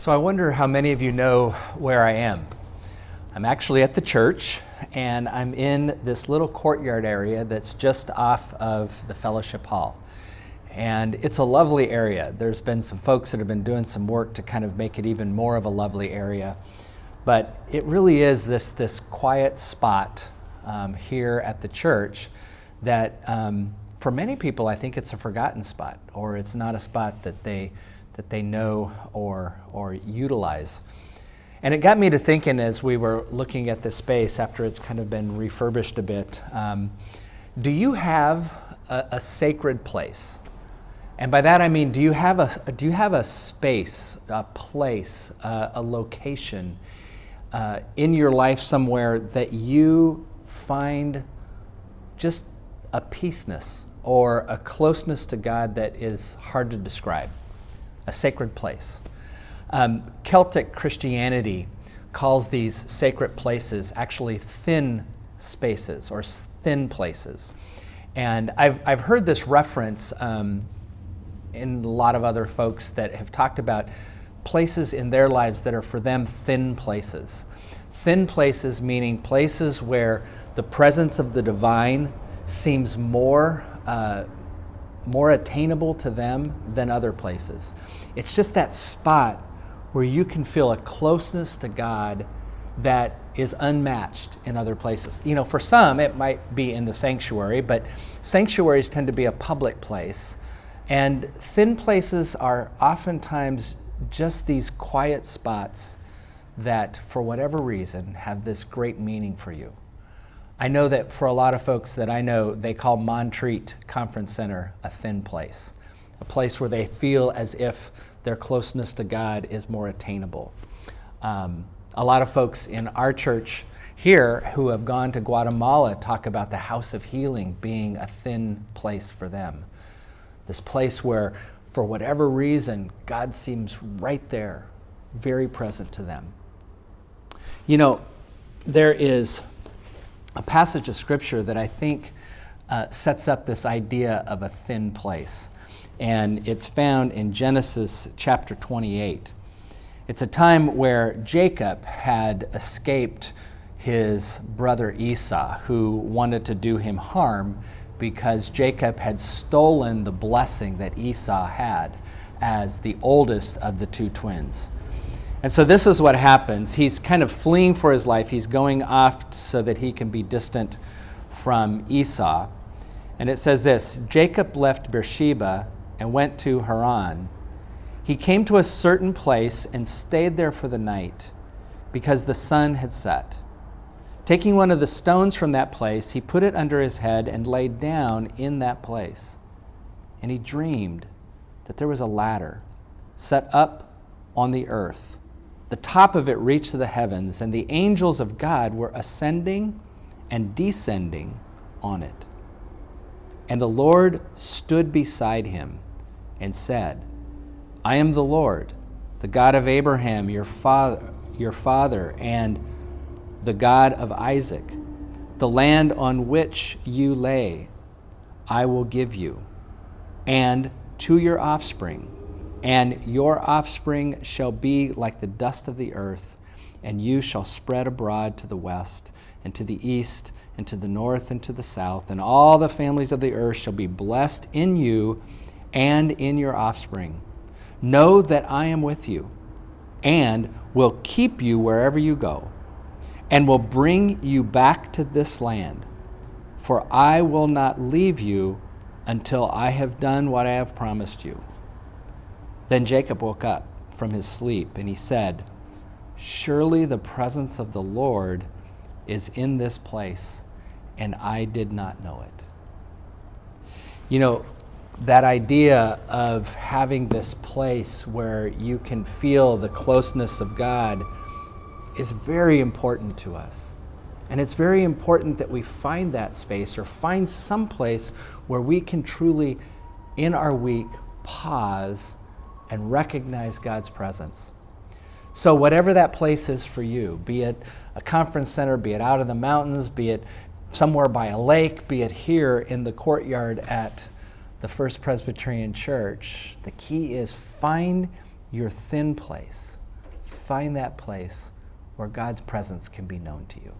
So I wonder how many of you know where I am. I'm actually at the church, and I'm in this little courtyard area that's just off of the fellowship hall. And it's a lovely area. There's been some folks that have been doing some work to kind of make it even more of a lovely area. But it really is this quiet spot here at the church that for many people, I think it's a forgotten spot, or it's not a spot that they know or utilize. And it got me to thinking as we were looking at this space after it's kind of been refurbished a bit, do you have a sacred place? And by that I mean, do you have a space, a place, a location in your life somewhere that you find just a peaceness or a closeness to God that is hard to describe? A sacred place. Celtic Christianity calls these sacred places actually thin spaces or thin places. And I've heard this reference in a lot of other folks that have talked about places in their lives that are for them thin places. Thin places meaning places where the presence of the divine seems more attainable to them than other places. It's just that spot where you can feel a closeness to God that is unmatched in other places. You know, for some it might be in the sanctuary, but sanctuaries tend to be a public place. And thin places are oftentimes just these quiet spots that, for whatever reason, have this great meaning for you. I know that for a lot of folks that I know, they call Montreat Conference Center a thin place, a place where they feel as if their closeness to God is more attainable. A lot of folks in our church here who have gone to Guatemala talk about the House of Healing being a thin place for them. This place where, for whatever reason, God seems right there, very present to them. You know, there is a passage of scripture that I think sets up this idea of a thin place. And it's found in Genesis chapter 28. It's a time where Jacob had escaped his brother Esau, who wanted to do him harm because Jacob had stolen the blessing that Esau had as the oldest of the two twins. And so this is what happens. He's kind of fleeing for his life. He's going off so that he can be distant from Esau. And it says this: Jacob left Beersheba and went to Haran. He came to a certain place and stayed there for the night because the sun had set. Taking one of the stones from that place, he put it under his head and lay down in that place. And he dreamed that there was a ladder set up on the earth. The top of it reached to the heavens, and the angels of God were ascending and descending on it. And the Lord stood beside him and said, I am the Lord, the God of Abraham, your father, and the God of Isaac. The land on which you lay, I will give you, and to your offspring. And your offspring shall be like the dust of the earth, and you shall spread abroad to the west, and to the east, and to the north, and to the south. And all the families of the earth shall be blessed in you and in your offspring. Know that I am with you, and will keep you wherever you go, and will bring you back to this land. For I will not leave you until I have done what I have promised you. Then Jacob woke up from his sleep, and he said, Surely the presence of the Lord is in this place, and I did not know it. You know, that idea of having this place where you can feel the closeness of God is very important to us. And it's very important that we find that space or find some place where we can truly, in our week, pause and recognize God's presence. So whatever that place is for you, be it a conference center, be it out in the mountains, be it somewhere by a lake, be it here in the courtyard at the First Presbyterian Church, the key is find your thin place find that place where God's presence can be known to you.